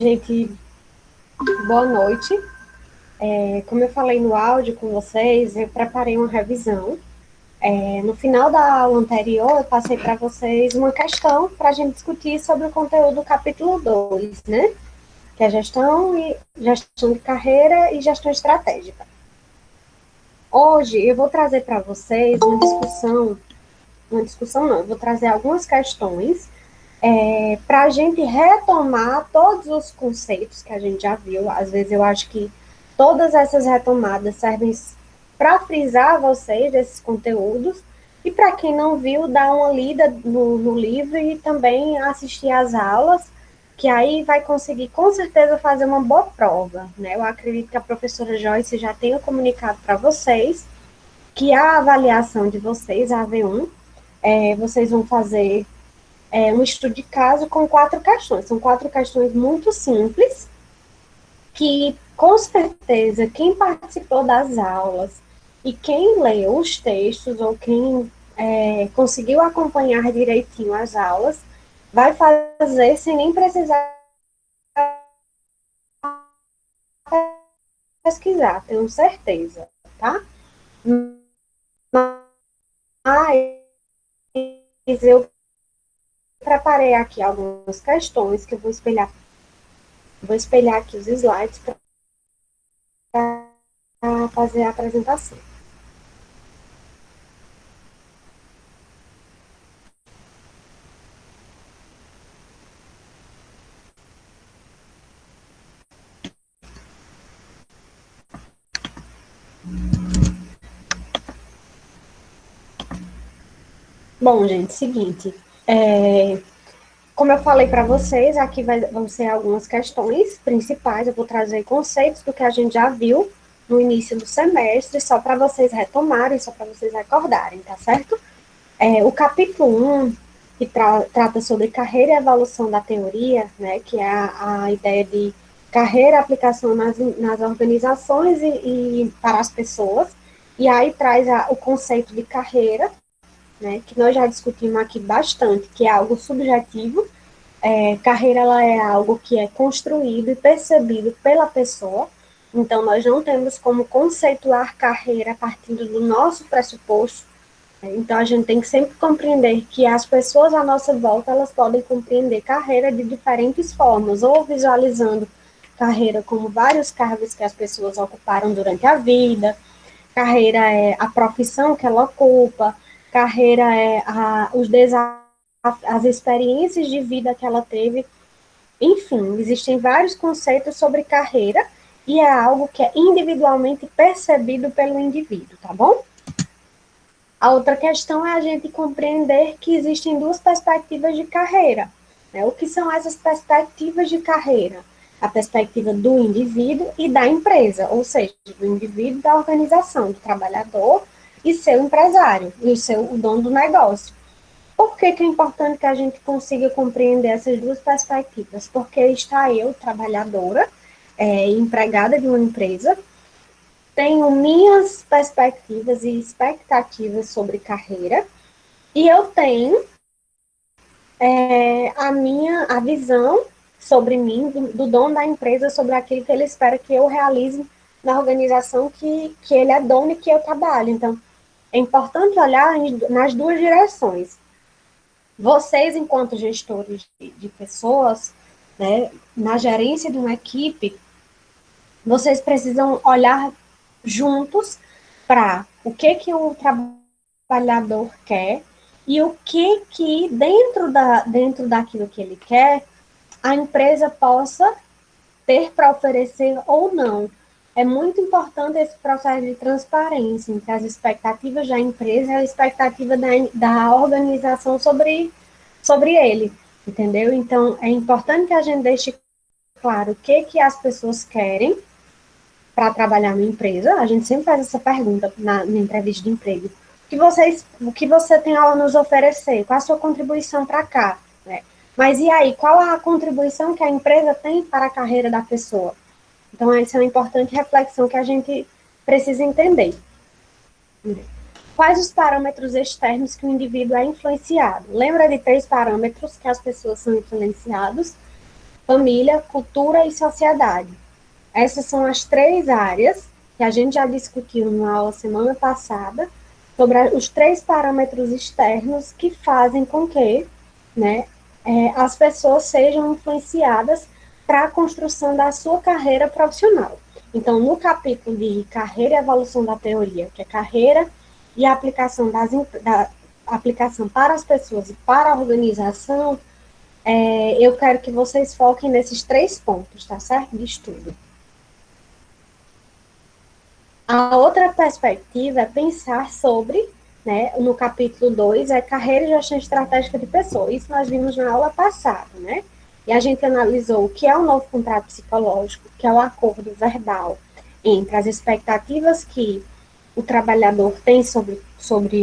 Gente, boa noite. Como eu falei no áudio com vocês, eu preparei uma revisão. No final da aula anterior, eu passei para vocês uma questão para a gente discutir sobre o conteúdo do capítulo 2, né? Que é gestão de carreira e gestão estratégica. Hoje eu vou trazer para vocês uma discussão não, eu vou trazer algumas questões para a gente retomar todos os conceitos que a gente já viu. Às vezes eu acho que todas essas retomadas servem para frisar vocês desses conteúdos e para quem não viu, dar uma lida no livro e também assistir às aulas, que aí vai conseguir com certeza fazer uma boa prova, né? Eu acredito que a professora Joyce já tenha comunicado para vocês que a avaliação de vocês, a AV1, vocês vão fazer um estudo de caso com 4 questões. São 4 questões muito simples, que com certeza quem participou das aulas e quem leu os textos ou quem conseguiu acompanhar direitinho as aulas, vai fazer sem nem precisar pesquisar, tenho certeza, tá? Mas eu preparei aqui algumas questões que eu vou espelhar aqui os slides para fazer a apresentação. Bom, gente, seguinte, como eu falei para vocês, aqui vão ser algumas questões principais, eu vou trazer conceitos do que a gente já viu no início do semestre, só para vocês retomarem, só para vocês recordarem, tá certo? O capítulo 1, que trata sobre carreira e evolução da teoria, né, que é a ideia de carreira, aplicação nas organizações e para as pessoas, e aí traz o conceito de carreira, né, que nós já discutimos aqui bastante, que é algo subjetivo. Carreira ela é algo que é construído e percebido pela pessoa, então nós não temos como conceituar carreira a partir do nosso pressuposto. Então a gente tem que sempre compreender que as pessoas à nossa volta elas podem compreender carreira de diferentes formas, ou visualizando carreira como vários cargos que as pessoas ocuparam durante a vida. Carreira é a profissão que ela ocupa, carreira é os desafios, as experiências de vida que ela teve. Enfim, existem vários conceitos sobre carreira e é algo que é individualmente percebido pelo indivíduo, tá bom? A outra questão é a gente compreender que existem duas perspectivas de carreira, né? O que são essas perspectivas de carreira? A perspectiva do indivíduo e da empresa, ou seja, do indivíduo, da organização, do trabalhador e seu empresário, e o dono do negócio. Por que é importante que a gente consiga compreender essas duas perspectivas? Porque está eu, trabalhadora, empregada de uma empresa, tenho minhas perspectivas e expectativas sobre carreira, e eu tenho a visão sobre mim, do dono da empresa, sobre aquilo que ele espera que eu realize na organização que ele é dono e que eu trabalho. Então, é importante olhar nas duas direções. Vocês, enquanto gestores de pessoas, né, na gerência de uma equipe, vocês precisam olhar juntos para o que o trabalhador quer e o que dentro daquilo que ele quer, a empresa possa ter para oferecer ou não. É muito importante esse processo de transparência entre as expectativas da empresa e a expectativa da organização sobre ele, entendeu? Então, é importante que a gente deixe claro o que as pessoas querem para trabalhar na empresa. A gente sempre faz essa pergunta na entrevista de emprego. O que você tem a nos oferecer? Qual a sua contribuição para cá? Né? Mas e aí, qual a contribuição que a empresa tem para a carreira da pessoa? Então, essa é uma importante reflexão que a gente precisa entender. Quais os parâmetros externos que o indivíduo é influenciado? Lembra de 3 parâmetros que as pessoas são influenciadas? família, cultura e sociedade. Essas são as três áreas que a gente já discutiu na aula semana passada, sobre os três parâmetros externos que fazem com que, né, as pessoas sejam influenciadas para a construção da sua carreira profissional. Então, no capítulo de carreira e evolução da teoria, que é carreira e aplicação da aplicação para as pessoas e para a organização, eu quero que vocês foquem nesses três pontos, tá certo? De estudo. A outra perspectiva é pensar sobre, né, no capítulo 2, é carreira e gestão estratégica de pessoas. Isso nós vimos na aula passada, né? E a gente analisou o que é o novo contrato psicológico, que é o acordo verbal entre as expectativas que o trabalhador tem sobre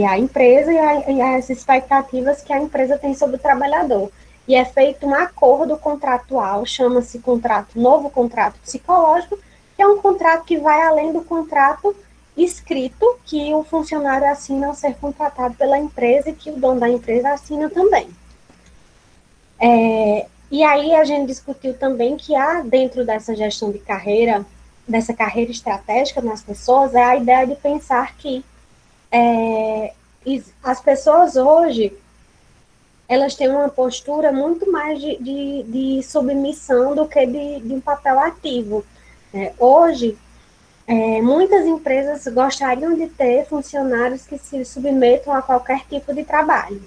a empresa e as expectativas que a empresa tem sobre o trabalhador. E é feito um acordo contratual, chama-se novo contrato psicológico, que é um contrato que vai além do contrato escrito que o funcionário assina ao ser contratado pela empresa e que o dono da empresa assina também. E aí a gente discutiu também que há dentro dessa gestão de carreira, dessa carreira estratégica nas pessoas, é a ideia de pensar que as pessoas hoje, elas têm uma postura muito mais de submissão do que de um papel ativo. Hoje, muitas empresas gostariam de ter funcionários que se submetam a qualquer tipo de trabalho.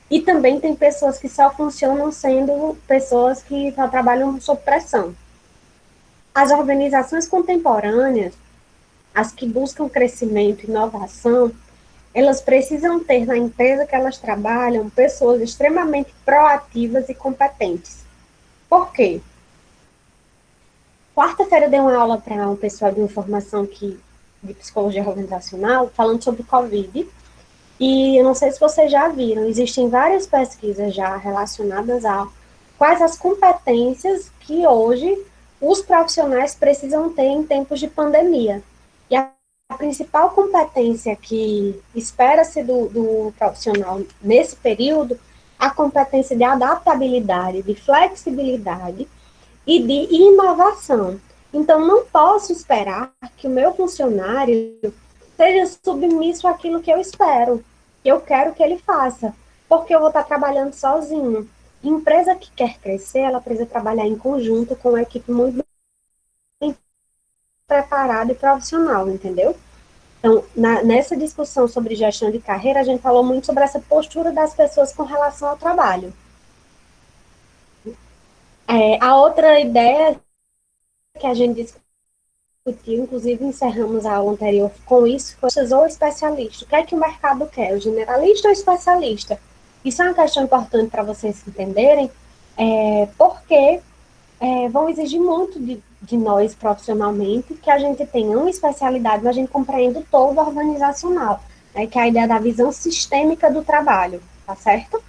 E também tem pessoas que só funcionam sendo pessoas que só trabalham sob pressão. As organizações contemporâneas, as que buscam crescimento e inovação, elas precisam ter na empresa que elas trabalham pessoas extremamente proativas e competentes. Por quê? Quarta-feira eu dei uma aula para um pessoal de informação de psicologia organizacional, falando sobre Covid. E eu não sei se vocês já viram, existem várias pesquisas já relacionadas a quais as competências que hoje os profissionais precisam ter em tempos de pandemia. E a principal competência que espera-se do profissional nesse período, a competência de adaptabilidade, de flexibilidade e de inovação. Então, não posso esperar que o meu funcionário seja submisso àquilo que eu espero, que eu quero que ele faça, porque eu vou estar trabalhando sozinho. Empresa que quer crescer, ela precisa trabalhar em conjunto com uma equipe muito bem preparada e profissional, entendeu? Então, nessa discussão sobre gestão de carreira, a gente falou muito sobre essa postura das pessoas com relação ao trabalho. A outra ideia que a gente discutiu, inclusive encerramos a aula anterior com isso, foi ou especialista. O que é que o mercado quer? O generalista ou especialista? Isso é uma questão importante para vocês entenderem, porque vão exigir muito de nós profissionalmente que a gente tenha uma especialidade, mas a gente compreenda o todo organizacional, né, que é a ideia da visão sistêmica do trabalho, tá certo?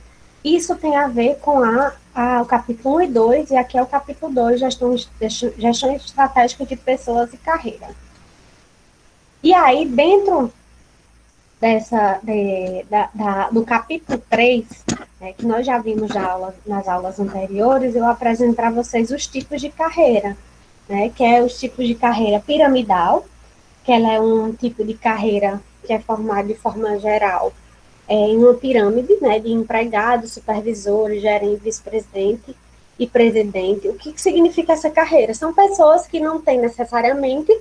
Isso tem a ver com o capítulo 1 e 2, e aqui é o capítulo 2, gestão estratégica de pessoas e carreira. E aí, dentro do capítulo 3, que nós já vimos nas aulas anteriores, eu apresento para vocês os tipos de carreira, que é os tipos de carreira piramidal, que ela é um tipo de carreira que é formado de forma geral em uma pirâmide, de empregados, supervisores, gerente, vice-presidente e presidente. O que significa essa carreira? São pessoas que não têm necessariamente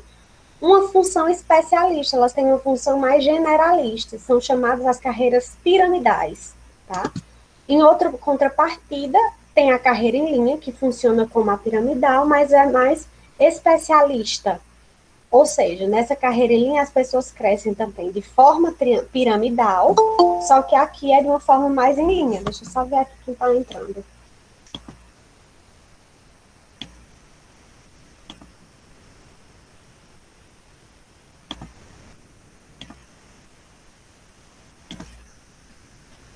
uma função especialista, elas têm uma função mais generalista, são chamadas as carreiras piramidais, tá? Em outra contrapartida, tem a carreira em linha, que funciona como a piramidal, mas é mais especialista. Ou seja, nessa carreira em linha, as pessoas crescem também de forma piramidal, só que aqui é de uma forma mais em linha. Deixa eu só ver aqui quem está entrando.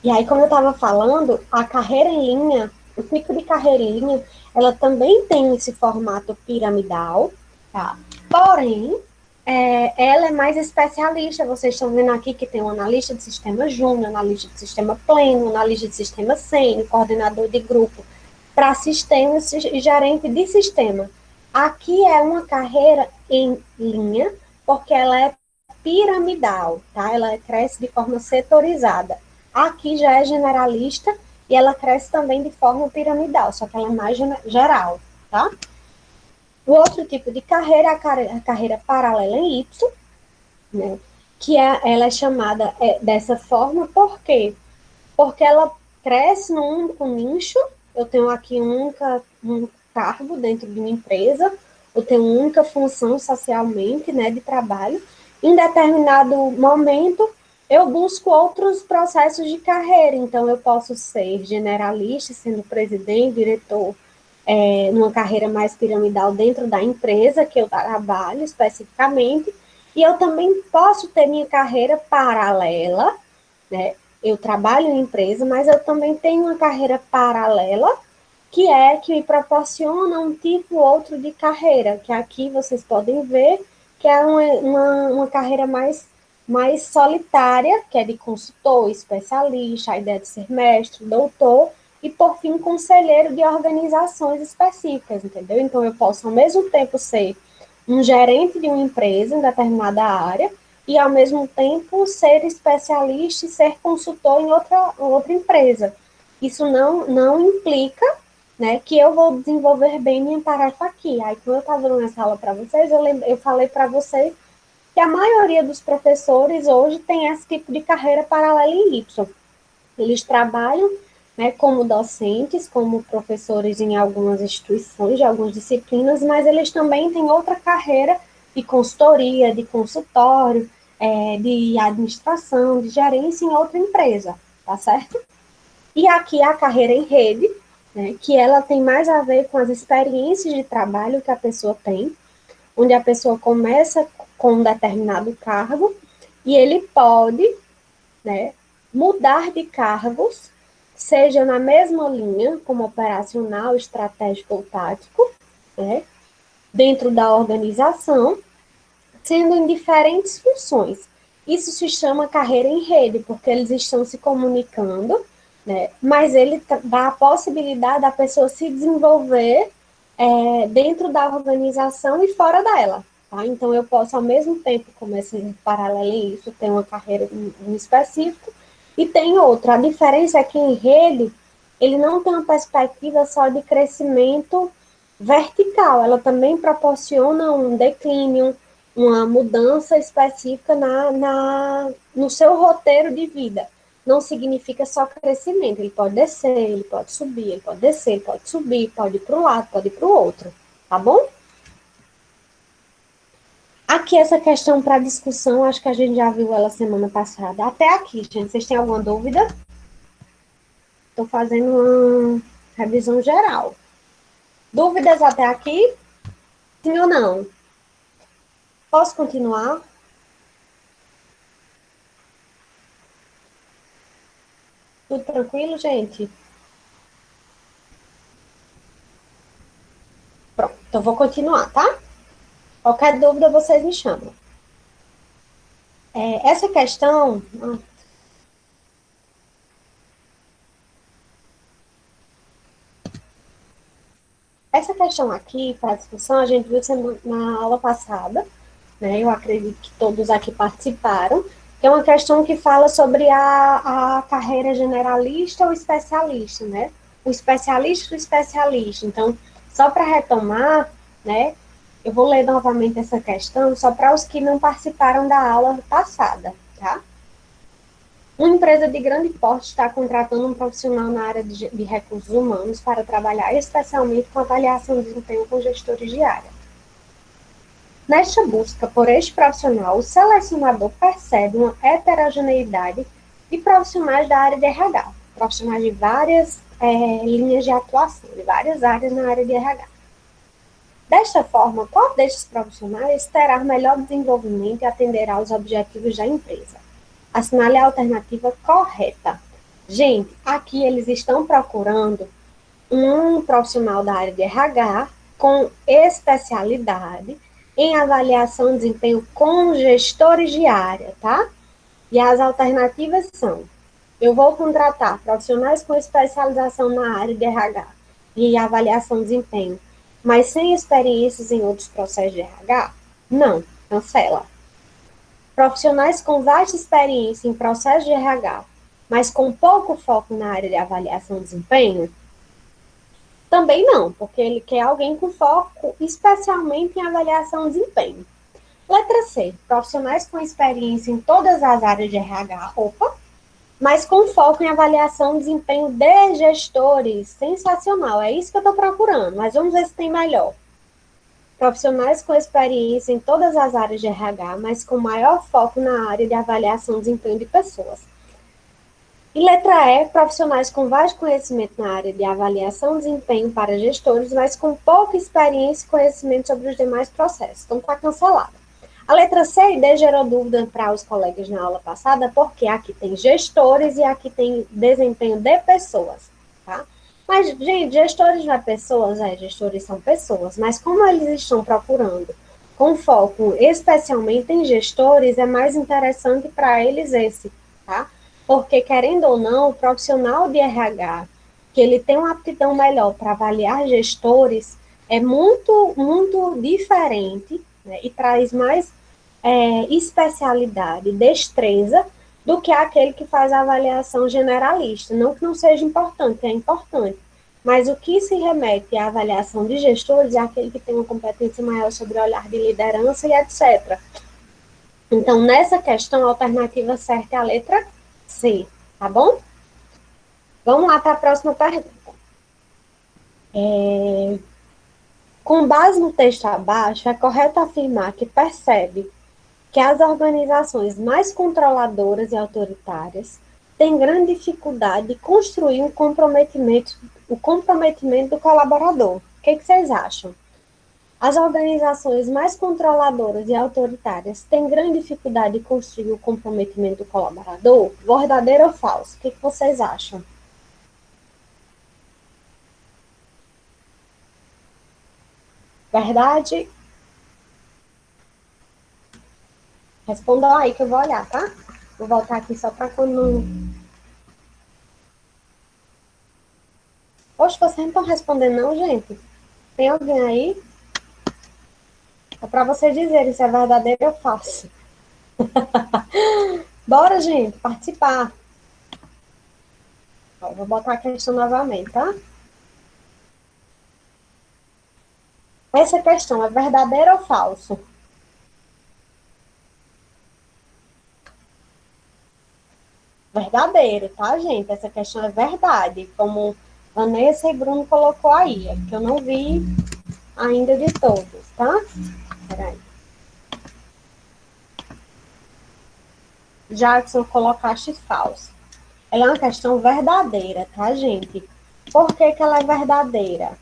E aí, como eu estava falando, a carreira em linha, o tipo de carreira em linha, ela também tem esse formato piramidal, tá? Porém, ela é mais especialista. Vocês estão vendo aqui que tem um analista de sistema júnior, analista de sistema pleno, analista de sistema sênior, coordenador de grupo. para sistemas e gerente de sistema. Aqui é uma carreira em linha, porque ela é piramidal, tá? Ela cresce de forma setorizada. Aqui já é generalista e ela cresce também de forma piramidal, só que ela é mais geral, tá? O outro tipo de carreira é a carreira paralela em Y, né? Que ela é chamada dessa forma, por quê? Porque ela cresce num único nicho. Eu tenho aqui um cargo dentro de uma empresa, eu tenho uma única função socialmente, né, de trabalho. Em determinado momento, eu busco outros processos de carreira. Então, eu posso ser generalista, sendo presidente, diretor, numa carreira mais piramidal dentro da empresa que eu trabalho especificamente, e eu também posso ter minha carreira paralela, né? Eu trabalho em empresa, mas eu também tenho uma carreira paralela, que me proporciona um tipo outro de carreira, que aqui vocês podem ver, que é uma carreira mais solitária, que é de consultor, especialista, a ideia de ser mestre, doutor, e, por fim, conselheiro de organizações específicas, entendeu? Então, eu posso, ao mesmo tempo, ser um gerente de uma empresa em determinada área e, ao mesmo tempo, ser especialista e ser consultor em outra empresa. Isso não implica, né, que eu vou desenvolver bem minha tarefa aqui. Aí, quando eu estava dando essa aula para vocês, eu falei para vocês que a maioria dos professores hoje tem esse tipo de carreira paralela em Y. Eles trabalham, né, como docentes, como professores em algumas instituições, de algumas disciplinas, mas eles também têm outra carreira de consultoria, de consultório, de administração, de gerência em outra empresa, tá certo? E aqui a carreira em rede, né, que ela tem mais a ver com as experiências de trabalho que a pessoa tem, onde a pessoa começa com um determinado cargo e ele pode, né, mudar de cargos, seja na mesma linha, como operacional, estratégico ou tático, né, dentro da organização, sendo em diferentes funções. Isso se chama carreira em rede, porque eles estão se comunicando, né, mas ele dá a possibilidade da pessoa se desenvolver dentro da organização e fora dela. Tá? Então, eu posso, ao mesmo tempo, como esse paralelo em isso, ter uma carreira em específico, e tem outra. A diferença é que em rede, ele não tem uma perspectiva só de crescimento vertical, ela também proporciona um declínio, uma mudança específica no seu roteiro de vida. Não significa só crescimento, ele pode descer, ele pode subir, ele pode descer, ele pode subir, pode ir para um lado, pode ir para o outro, tá bom? Aqui essa questão para discussão, acho que a gente já viu ela semana passada. Até aqui, gente, vocês têm alguma dúvida? Estou fazendo uma revisão geral. Dúvidas até aqui? Sim ou não? Posso continuar? Tudo tranquilo, gente? Pronto, então vou continuar, tá? Qualquer dúvida, vocês me chamam. Essa questão... Essa questão aqui, para discussão, a gente viu na aula passada, né? Eu acredito que todos aqui participaram, que é uma questão que fala sobre a carreira generalista ou especialista, né? O especialista do especialista. Então, só para retomar, né? Eu vou ler novamente essa questão, só para os que não participaram da aula passada, tá? Uma empresa de grande porte está contratando um profissional na área de recursos humanos para trabalhar especialmente com avaliação de desempenho com gestores de área. Nesta busca por este profissional, o selecionador percebe uma heterogeneidade de profissionais da área de RH, profissionais de várias linhas de atuação, de várias áreas na área de RH. Desta forma, qual destes profissionais terá melhor desenvolvimento e atenderá aos objetivos da empresa? Assinale a alternativa correta. Gente, aqui eles estão procurando um profissional da área de RH com especialidade em avaliação de desempenho com gestores de área, tá? E as alternativas são: eu vou contratar profissionais com especialização na área de RH e avaliação de desempenho, mas sem experiências em outros processos de RH? Não, cancela. Profissionais com vasta experiência em processo de RH, mas com pouco foco na área de avaliação de desempenho? Também não, porque ele quer alguém com foco especialmente em avaliação de desempenho. Letra C, profissionais com experiência em todas as áreas de RH, opa, mas com foco em avaliação de desempenho de gestores. Sensacional, é isso que eu estou procurando, mas vamos ver se tem melhor. Profissionais com experiência em todas as áreas de RH, mas com maior foco na área de avaliação de desempenho de pessoas. E letra E, profissionais com vasto conhecimento na área de avaliação de desempenho para gestores, mas com pouca experiência e conhecimento sobre os demais processos. Então, está cancelada. A letra C e D gerou dúvida para os colegas na aula passada, porque aqui tem gestores e aqui tem desempenho de pessoas, tá? Mas, gente, gestores não é pessoas? Gestores são pessoas, mas como eles estão procurando com foco especialmente em gestores, é mais interessante para eles esse, tá? Porque, querendo ou não, o profissional de RH, que ele tem uma aptidão melhor para avaliar gestores, é muito, muito diferente, né, e traz mais especialidade, destreza, do que aquele que faz a avaliação generalista. Não que não seja importante, é importante. Mas o que se remete à avaliação de gestores é aquele que tem uma competência maior sobre o olhar de liderança e etc. Então, nessa questão, a alternativa certa é a letra C, tá bom? Vamos lá para a próxima pergunta. Com base no texto abaixo, é correto afirmar que percebe que as organizações mais controladoras e autoritárias têm grande dificuldade de construir o comprometimento do colaborador. O que vocês acham? As organizações mais controladoras e autoritárias têm grande dificuldade de construir o comprometimento do colaborador? Verdadeiro ou falso? O que vocês acham? Verdade? Respondam aí que eu vou olhar, tá? Vou voltar aqui só para quando não... Poxa, vocês não estão respondendo não, gente? Tem alguém aí? É para vocês dizerem se é verdadeiro ou falso. Bora, gente, participar. Ó, vou botar a questão novamente, tá? Essa questão é verdadeiro ou falso? Verdadeiro, tá, gente? Essa questão é verdade, como Vanessa e Bruno colocou aí. É porque eu não vi ainda de todos, tá? Peraí. Jackson, colocaste falso. Ela é uma questão verdadeira, tá, gente? Por que que ela é verdadeira?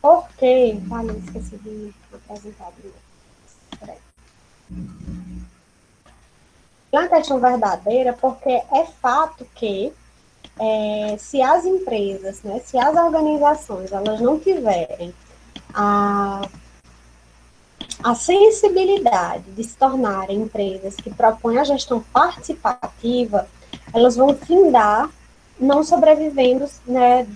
Porque... Falei, esqueci de apresentar. Peraí. É uma questão verdadeira porque é fato que se as empresas, né, se as organizações, elas não tiverem a, a sensibilidade de se tornarem empresas que propõem a gestão participativa, elas vão findar não sobrevivendo, né,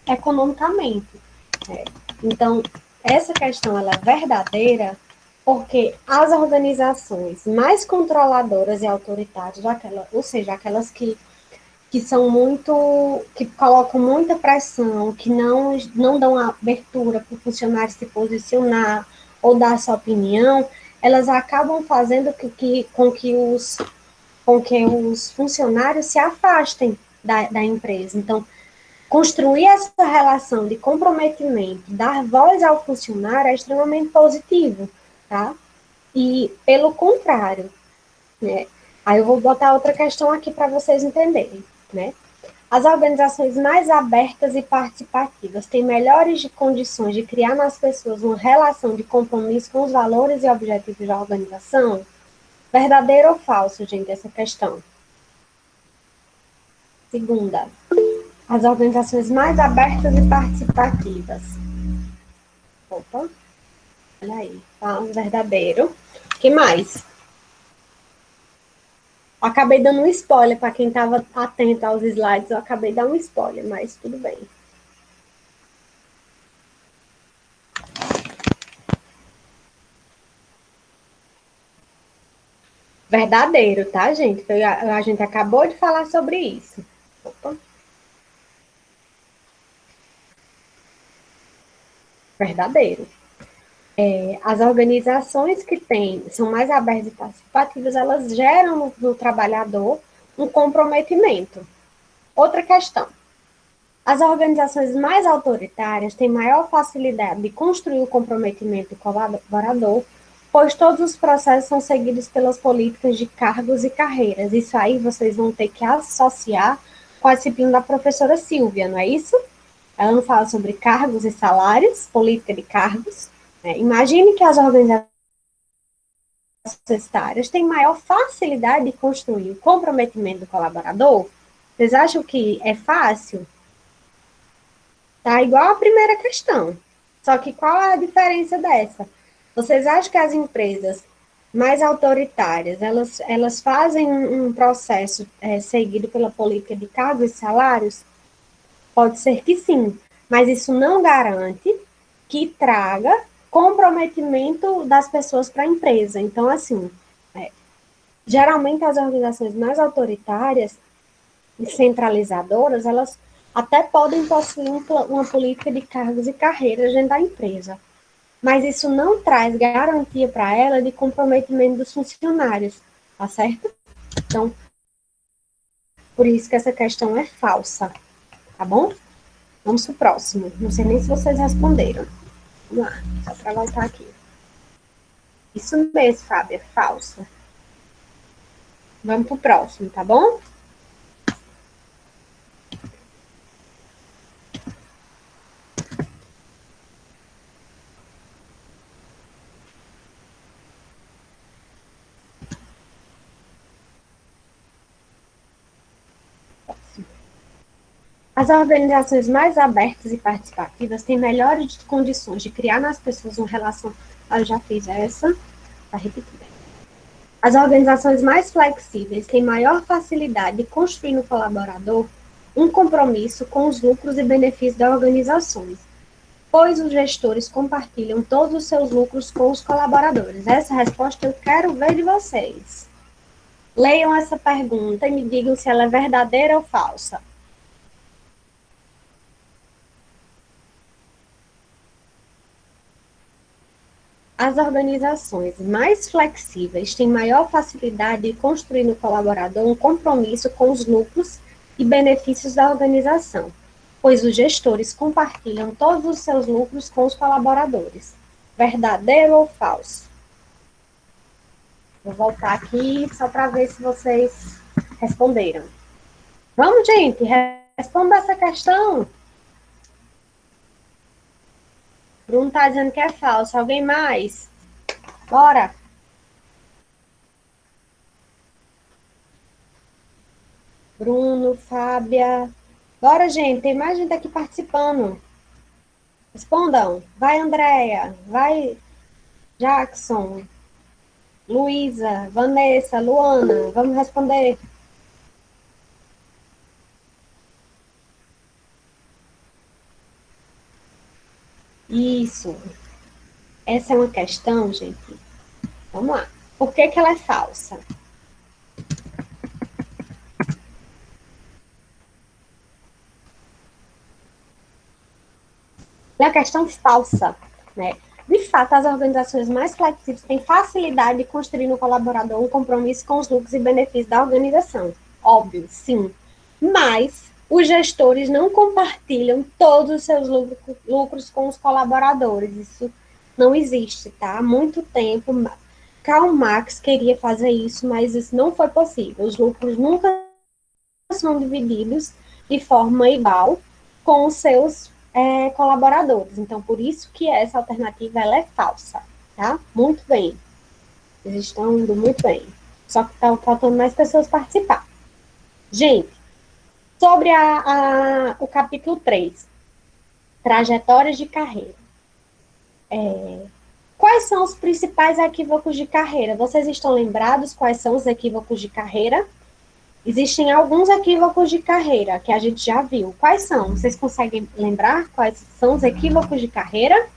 economicamente. Né? Então, essa questão ela é verdadeira porque as organizações mais controladoras e autoritárias, ou seja, aquelas que são muito, que colocam muita pressão, que não dão abertura para o funcionário se posicionar ou dar sua opinião, elas acabam fazendo com que os funcionários se afastem da empresa. Então, construir essa relação de comprometimento, dar voz ao funcionário é extremamente positivo, tá? E, pelo contrário, né? Aí eu vou botar outra questão aqui para vocês entenderem, né? As organizações mais abertas e participativas têm melhores condições de criar nas pessoas uma relação de compromisso com os valores e objetivos da organização? Verdadeiro ou falso, gente, essa questão? Segunda, as organizações mais abertas e participativas. Opa, olha aí, tá? Verdadeiro. O que mais? Acabei dando um spoiler para quem estava atento aos slides, eu acabei de dar um spoiler, mas tudo bem. Verdadeiro, tá, gente? A gente acabou de falar sobre isso. Opa. Verdadeiro. As organizações que são mais abertas e participativas, elas geram no trabalhador um comprometimento. Outra questão. As organizações mais autoritárias têm maior facilidade de construir o comprometimento do colaborador, pois todos os processos são seguidos pelas políticas de cargos e carreiras. Isso aí vocês vão ter que associar com a disciplina da professora Silvia, não é isso? Ela não fala sobre cargos e salários, política de cargos. Né? Imagine que as organizações necessárias têm maior facilidade de construir o comprometimento do colaborador. Vocês acham que é fácil? Tá igual a primeira questão. Só que qual é a diferença dessa? Vocês acham que as empresas mais autoritárias, elas fazem um processo seguido pela política de cargos e salários? Pode ser que sim, mas isso não garante que traga comprometimento das pessoas para a empresa. Então, assim, geralmente as organizações mais autoritárias e centralizadoras, elas até podem possuir uma política de cargos e carreiras dentro da empresa, mas isso não traz garantia para ela de comprometimento dos funcionários, tá certo? Então, por isso que essa questão é falsa, tá bom? Vamos pro próximo. Não sei nem se vocês responderam. Vamos lá, só para voltar aqui. Isso mesmo, Fábio, é falsa. Vamos pro próximo, tá bom? As organizações mais abertas e participativas têm melhores condições de criar nas pessoas uma relação. Eu já fiz essa, tá repetindo. As organizações mais flexíveis têm maior facilidade de construir no colaborador um compromisso com os lucros e benefícios da organização, pois os gestores compartilham todos os seus lucros com os colaboradores. Essa resposta eu quero ver de vocês. Leiam essa pergunta e me digam se ela é verdadeira ou falsa. As organizações mais flexíveis têm maior facilidade de construir no colaborador um compromisso com os lucros e benefícios da organização, pois os gestores compartilham todos os seus lucros com os colaboradores. Verdadeiro ou falso? Vou voltar aqui só para ver se vocês responderam. Vamos, gente, responda essa questão. Bruno está dizendo que é falso. Alguém mais? Bora! Bruno, Fábia. Bora, gente. Tem mais gente aqui participando. Respondam. Vai, Andréia. Vai, Jackson. Luísa, Vanessa, Luana. Vamos responder. Isso. Essa é uma questão, gente. Vamos lá. Por que ela é falsa? É uma questão falsa, né? De fato, as organizações mais flexíveis têm facilidade de construir no colaborador um compromisso com os lucros e benefícios da organização. Óbvio, sim. Mas os gestores não compartilham todos os seus lucros com os colaboradores. Isso não existe, tá? Há muito tempo, Karl Marx queria fazer isso, mas isso não foi possível. Os lucros nunca são divididos de forma igual com os seus colaboradores. Então, por isso que essa alternativa ela é falsa, tá? Muito bem. Eles estão indo muito bem. Só que estão faltando mais pessoas participar. Gente, sobre o capítulo 3, trajetórias de carreira. Quais são os principais equívocos de carreira? Vocês estão lembrados quais são os equívocos de carreira? Existem alguns equívocos de carreira que a gente já viu. Quais são? Vocês conseguem lembrar quais são os equívocos de carreira?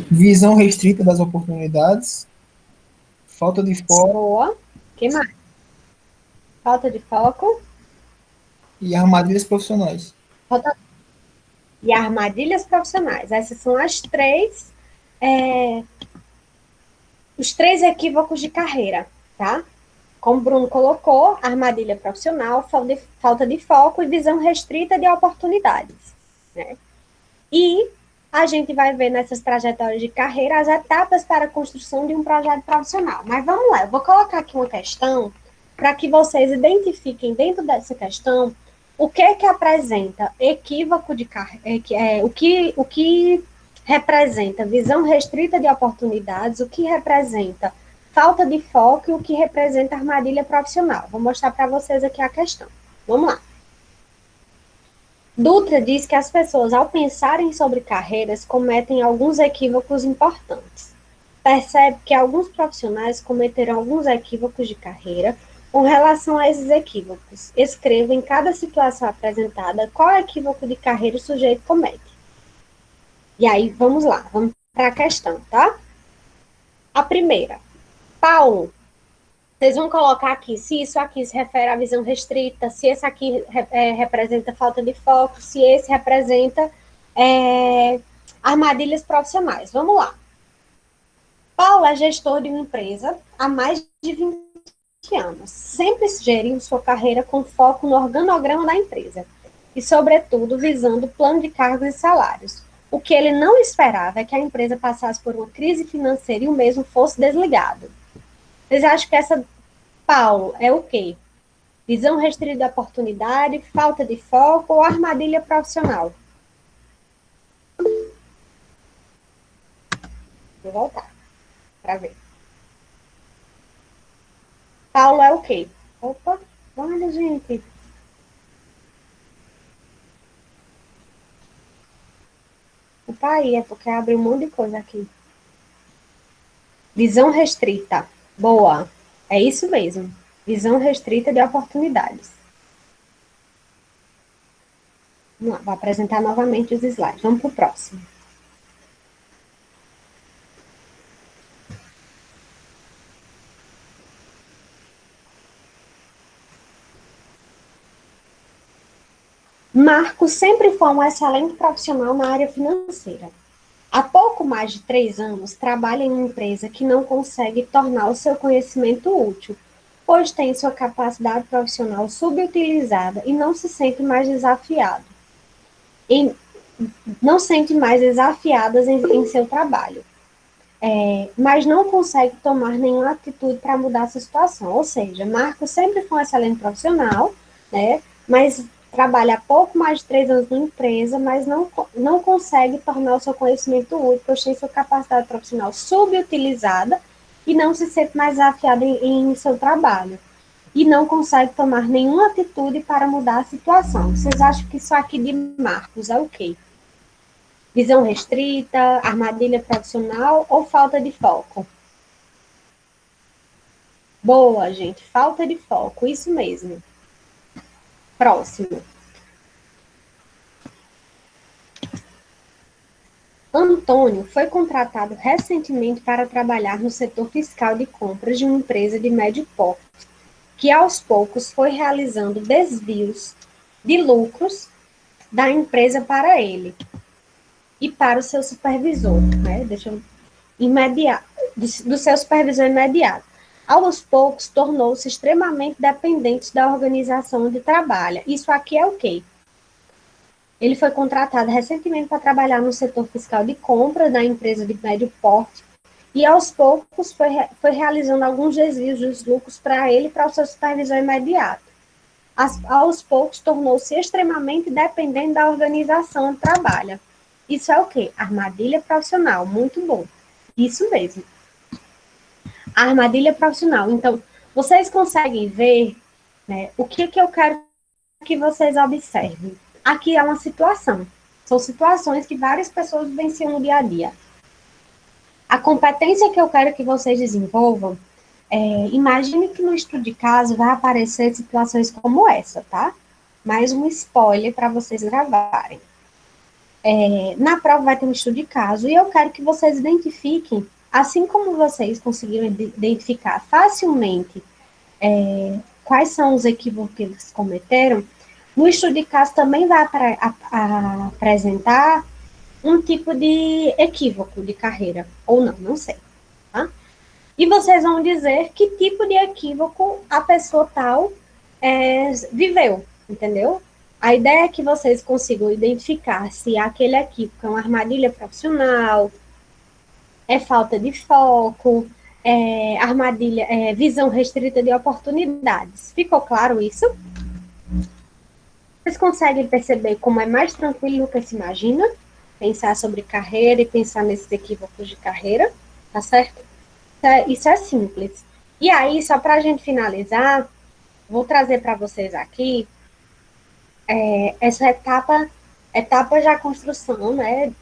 Visão restrita das oportunidades. falta de foco Boa. Que mais? Falta de foco. e armadilhas profissionais. Falta... E armadilhas profissionais. Essas são as três, os três equívocos de carreira, tá? Como o Bruno colocou, armadilha profissional, falta de foco e visão restrita de oportunidades, né? E a gente vai ver nessas trajetórias de carreira as etapas para a construção de um projeto profissional. Mas vamos lá, eu vou colocar aqui uma questão para que vocês identifiquem dentro dessa questão o que apresenta equívoco de carreira, o que representa visão restrita de oportunidades, o que representa falta de foco e o que representa armadilha profissional. Vou mostrar para vocês aqui a questão. Vamos lá. Dutra diz que as pessoas, ao pensarem sobre carreiras, cometem alguns equívocos importantes. Percebe que alguns profissionais cometeram alguns equívocos de carreira. Com relação a esses equívocos, escreva em cada situação apresentada qual equívoco de carreira o sujeito comete. E aí, vamos lá, vamos para a questão, tá? A primeira. Paulo, vocês vão colocar aqui se isso aqui se refere à visão restrita, se esse aqui representa falta de foco, se esse representa armadilhas profissionais. Vamos lá. Paulo é gestor de uma empresa há mais de 20 anos, sempre gerindo sua carreira com foco no organograma da empresa e, sobretudo, visando o plano de cargos e salários. O que ele não esperava é que a empresa passasse por uma crise financeira e o mesmo fosse desligado. Vocês acham que essa, Paulo, é o quê? Visão restrita de oportunidade, falta de foco ou armadilha profissional? Vou voltar para ver. Paulo é o quê? Opa, olha, gente. Opa, aí, é porque abriu um monte de coisa aqui. Visão restrita. Boa. É isso mesmo. Visão restrita de oportunidades. Vamos lá, vou apresentar novamente os slides. Vamos para o próximo. Marcos sempre foi um excelente profissional na área financeira. Há pouco mais de 3 anos, trabalha em uma empresa que não consegue tornar o seu conhecimento útil, pois tem sua capacidade profissional subutilizada e não se sente mais desafiado. Não sente mais desafiadas em seu trabalho. Mas não consegue tomar nenhuma atitude para mudar essa situação. Ou seja, Marcos sempre foi um excelente profissional, né? Mas trabalha há pouco mais de 3 anos na empresa, mas não consegue tornar o seu conhecimento útil, pois tem sua capacidade profissional subutilizada e não se sente mais desafiado em seu trabalho. E não consegue tomar nenhuma atitude para mudar a situação. Vocês acham que isso aqui de Marcos é o quê? Visão restrita, armadilha profissional ou falta de foco? Boa, gente, falta de foco, isso mesmo. Próximo. Antônio foi contratado recentemente para trabalhar no setor fiscal de compras de uma empresa de médio porte, que aos poucos foi realizando desvios de lucros da empresa para ele e para o seu supervisor, né? Do seu supervisor imediato. Aos poucos, tornou-se extremamente dependente da organização onde trabalha. Isso aqui é o quê? Ele foi contratado recentemente para trabalhar no setor fiscal de compras da empresa de médio porte e, aos poucos, foi realizando alguns desvios dos lucros para ele e para o seu supervisor imediato. Aos poucos, tornou-se extremamente dependente da organização onde trabalha. Isso é o quê? Armadilha profissional. Muito bom. Isso mesmo. Armadilha profissional. Então, vocês conseguem ver, né, o que eu quero que vocês observem. Aqui é uma situação. São situações que várias pessoas vivenciam no dia a dia. A competência que eu quero que vocês desenvolvam, imagine que no estudo de caso vai aparecer situações como essa, tá? Mais um spoiler para vocês gravarem. Na prova vai ter um estudo de caso e eu quero que vocês identifiquem Assim como vocês conseguiram identificar facilmente quais são os equívocos que eles cometeram, no estudo de caso também vai apresentar um tipo de equívoco de carreira, ou não, não sei. Tá? E vocês vão dizer que tipo de equívoco a pessoa tal viveu, entendeu? A ideia é que vocês consigam identificar se aquele equívoco é uma armadilha profissional, é falta de foco, armadilha, visão restrita de oportunidades. Ficou claro isso? Vocês conseguem perceber como é mais tranquilo do que se imagina? Pensar sobre carreira e pensar nesses equívocos de carreira, tá certo? Isso é simples. E aí, só para a gente finalizar, vou trazer para vocês aqui essa etapa já construção, né,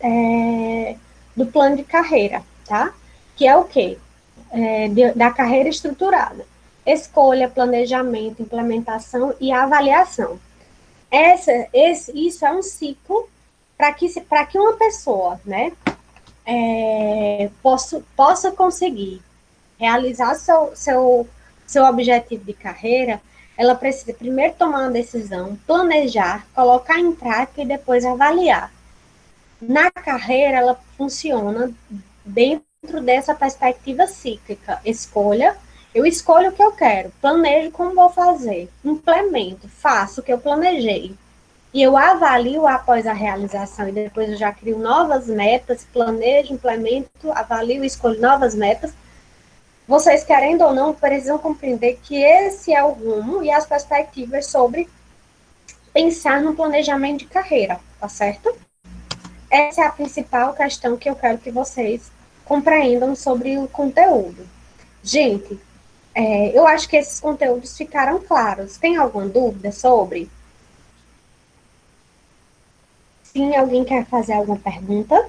do plano de carreira, tá? Que é o quê? Da carreira estruturada. Escolha, planejamento, implementação e avaliação. Isso é um ciclo para que uma pessoa, né, possa conseguir realizar seu objetivo de carreira, ela precisa primeiro tomar uma decisão, planejar, colocar em prática e depois avaliar. Na carreira, ela funciona dentro dessa perspectiva cíclica. Eu escolho o que eu quero, planejo como vou fazer, implemento, faço o que eu planejei. E eu avalio após a realização e depois eu já crio novas metas, planejo, implemento, avalio e escolho novas metas. Vocês, querendo ou não, precisam compreender que esse é o rumo e as perspectivas sobre pensar no planejamento de carreira, tá certo? Essa é a principal questão que eu quero que vocês compreendam sobre o conteúdo. Gente, eu acho que esses conteúdos ficaram claros. Tem alguma dúvida sobre? Sim, alguém quer fazer alguma pergunta?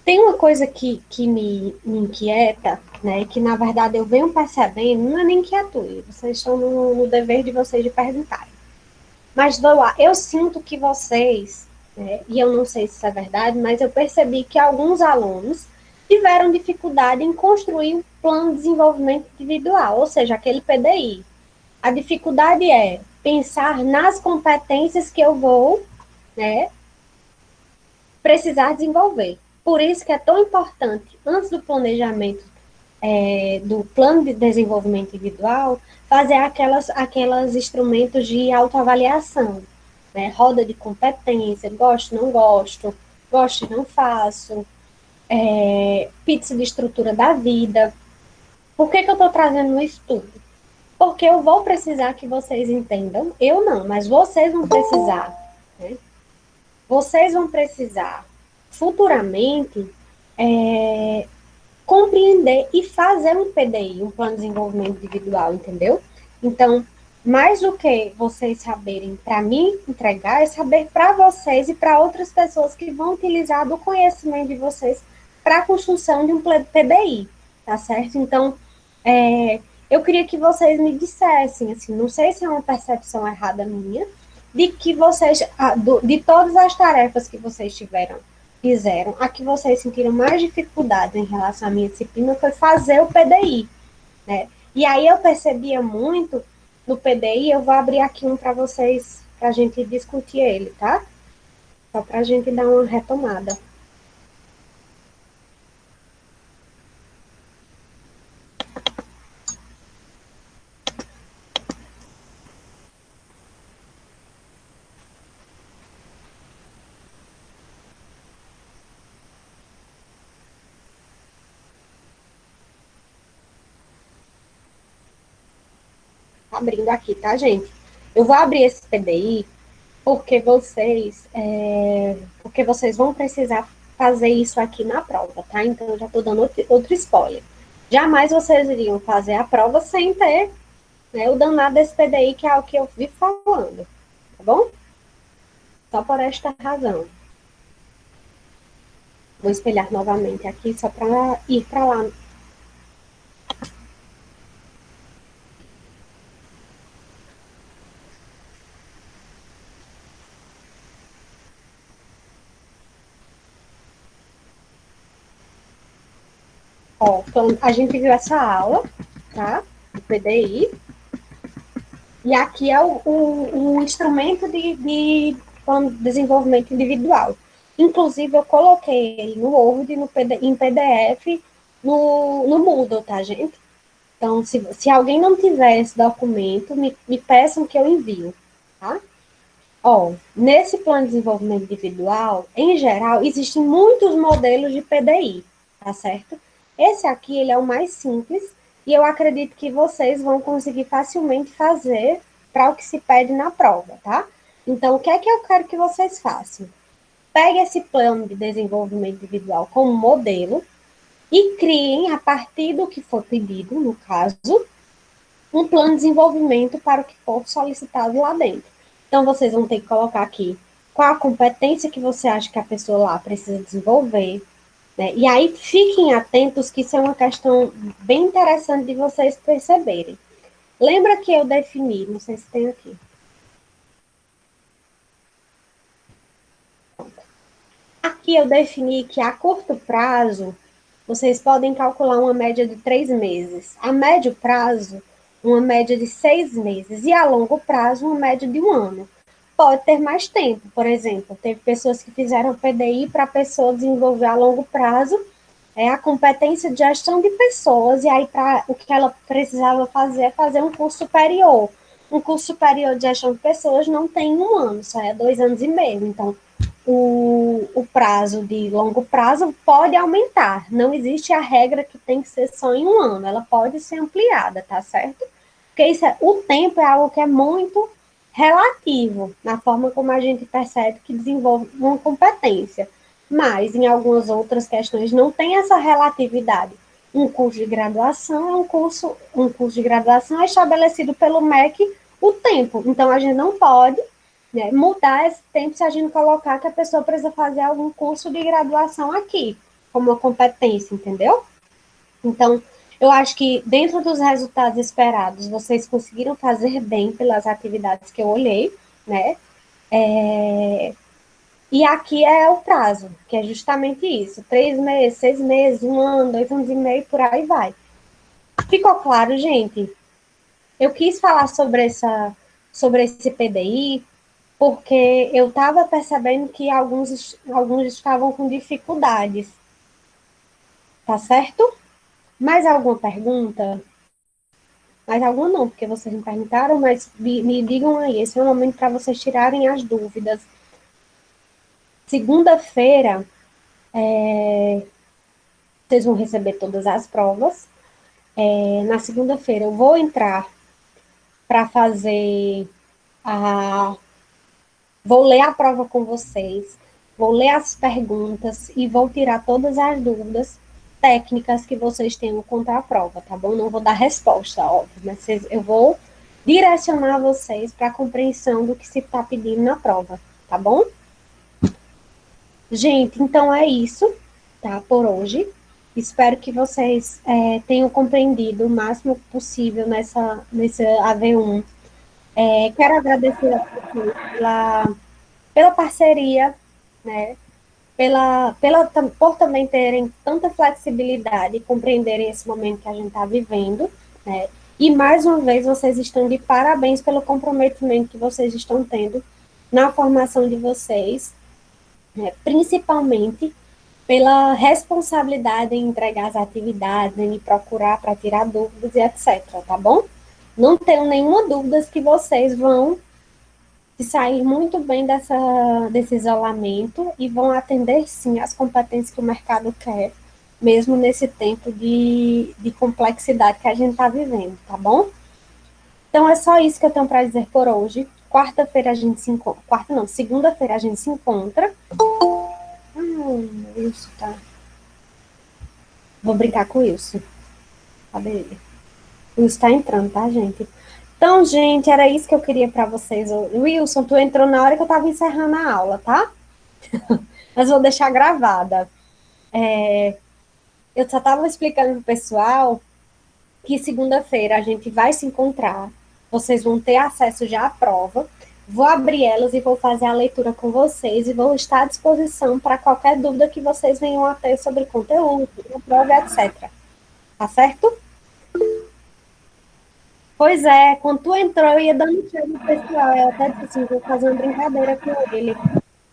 Tem uma coisa que me inquieta, né, que na verdade eu venho percebendo, não é nem inquietude, vocês estão no dever de vocês de perguntarem. Mas eu sinto que vocês, né, e eu não sei se isso é verdade, mas eu percebi que alguns alunos tiveram dificuldade em construir um plano de desenvolvimento individual, ou seja, aquele PDI. A dificuldade é pensar nas competências que eu vou, né, precisar desenvolver. Por isso que é tão importante, antes do planejamento do plano de desenvolvimento individual, fazer aquelas instrumentos de autoavaliação, né? Roda de competência, gosto, não gosto, gosto, não faço, pizza de estrutura da vida. Por que eu estou trazendo isso tudo? Porque eu vou precisar que vocês entendam, eu não, mas vocês vão precisar, né? Vocês vão precisar futuramente compreender e fazer um PDI, um plano de desenvolvimento individual, entendeu? Então, mais do que vocês saberem para mim entregar, é saber para vocês e para outras pessoas que vão utilizar do conhecimento de vocês para a construção de um PDI, tá certo? Então, eu queria que vocês me dissessem, assim, não sei se é uma percepção errada minha, de que vocês, de todas as tarefas que vocês fizeram, a que vocês sentiram mais dificuldade em relação à minha disciplina foi fazer o PDI, né? E aí eu percebia muito no PDI, eu vou abrir aqui um para vocês, para a gente discutir ele, tá? Só para a gente dar uma retomada. Abrindo aqui, tá, gente? Eu vou abrir esse PDI porque vocês vão precisar fazer isso aqui na prova, tá? Então, eu já estou dando outro spoiler. Jamais vocês iriam fazer a prova sem ter, né, o danado desse PDI, que é o que eu vi falando, tá bom? Só por esta razão. Vou espelhar novamente aqui, só para ir para lá. Ó, então, a gente viu essa aula, tá? Do PDI. E aqui é o instrumento de desenvolvimento individual. Inclusive, eu coloquei ele no Word, em PDF, no Moodle, tá, gente? Então, se alguém não tiver esse documento, me peçam que eu envio, tá? Ó, nesse plano de desenvolvimento individual, em geral, existem muitos modelos de PDI, tá certo? Esse aqui, ele é o mais simples, e eu acredito que vocês vão conseguir facilmente fazer para o que se pede na prova, tá? Então, o que é que eu quero que vocês façam? Pegue esse plano de desenvolvimento individual como modelo e criem, a partir do que for pedido, no caso, um plano de desenvolvimento para o que for solicitado lá dentro. Então, vocês vão ter que colocar aqui qual a competência que você acha que a pessoa lá precisa desenvolver, né? E aí, fiquem atentos que isso é uma questão bem interessante de vocês perceberem. Lembra que eu defini, não sei se tem aqui. Aqui eu defini que a curto prazo, vocês podem calcular uma média de 3 meses. A médio prazo, uma média de 6 meses. E a longo prazo, uma média de 1 ano. Pode ter mais tempo, por exemplo. Teve pessoas que fizeram PDI para a pessoa desenvolver a longo prazo a competência de gestão de pessoas, e aí o que ela precisava fazer é fazer um curso superior. Um curso superior de gestão de pessoas não tem 1 ano, só é 2 anos e meio. Então, o prazo de longo prazo pode aumentar. Não existe a regra que tem que ser só em 1 ano, ela pode ser ampliada, tá certo? Porque o tempo é algo que é muito relativo na forma como a gente percebe que desenvolve uma competência. Mas em algumas outras questões não tem essa relatividade. Um curso de graduação um curso de graduação é estabelecido pelo MEC o tempo. Então a gente não pode, né, mudar esse tempo se a gente colocar que a pessoa precisa fazer algum curso de graduação aqui, como uma competência, entendeu? Então, eu acho que dentro dos resultados esperados, vocês conseguiram fazer bem pelas atividades que eu olhei, né? E aqui é o prazo, que é justamente isso: 3 meses, 6 meses, 1 ano, 2 anos e meio, por aí vai. Ficou claro, gente? Eu quis falar sobre esse PDI, porque eu estava percebendo que alguns estavam com dificuldades, tá certo? Mais alguma pergunta? Mais alguma não, porque vocês me perguntaram, mas me digam aí, esse é o momento para vocês tirarem as dúvidas. Segunda-feira, vocês vão receber todas as provas. Na segunda-feira eu vou entrar para fazer a. Vou ler a prova com vocês, vou ler as perguntas e vou tirar todas as dúvidas técnicas que vocês tenham contra a prova, tá bom? Não vou dar resposta, óbvio, mas eu vou direcionar vocês para a compreensão do que se está pedindo na prova, tá bom? Gente, então é isso, tá? Por hoje. Espero que vocês tenham compreendido o máximo possível nesse AV1. Quero agradecer a vocês pela parceria, né? Por também terem tanta flexibilidade e compreenderem esse momento que a gente está vivendo, né? E mais uma vez vocês estão de parabéns pelo comprometimento que vocês estão tendo na formação de vocês, né? Principalmente pela responsabilidade em entregar as atividades, em me procurar para tirar dúvidas e etc, tá bom? Não tenho nenhuma dúvida que vocês vão sair muito bem desse isolamento e vão atender, sim, as competências que o mercado quer, mesmo nesse tempo de complexidade que a gente está vivendo, tá bom? Então, é só isso que eu tenho para dizer por hoje. Quarta-feira a gente se encontra. Quarta não, segunda-feira a gente se encontra. Isso, tá. Vou brincar com o Wilson. Cadê ele? O Wilson tá entrando, tá, gente? Então, gente, era isso que eu queria para vocês. Wilson, tu entrou na hora que eu estava encerrando a aula, tá? Mas vou deixar gravada. Eu só estava explicando pro pessoal que segunda-feira a gente vai se encontrar. Vocês vão ter acesso já à prova. Vou abrir elas e vou fazer a leitura com vocês e vou estar à disposição para qualquer dúvida que vocês venham a ter sobre conteúdo, prova, etc. Tá certo? Pois é, quando tu entrou, eu ia dando tchau no pessoal. Eu até disse assim, vou fazer uma brincadeira com ele,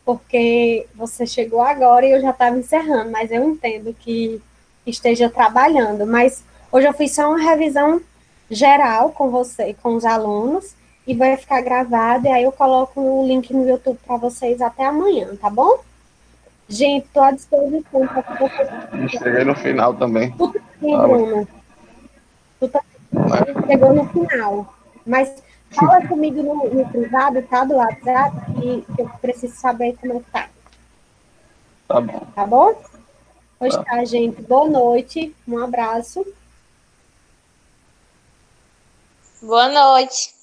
porque você chegou agora e eu já estava encerrando, mas eu entendo que esteja trabalhando. Mas hoje eu fiz só uma revisão geral com você, com os alunos, e vai ficar gravado, e aí eu coloco o link no YouTube para vocês até amanhã, tá bom? Gente, estou à disposição para que vocês. Cheguei no final também. Tu também, Tá, Bruno. Tu também chegou no final. Mas fala comigo no privado, tá? Do WhatsApp, que eu preciso saber como é que tá. tá bom. Tá bom? Pois Tá. tá, gente. Boa noite. Um abraço. Boa noite.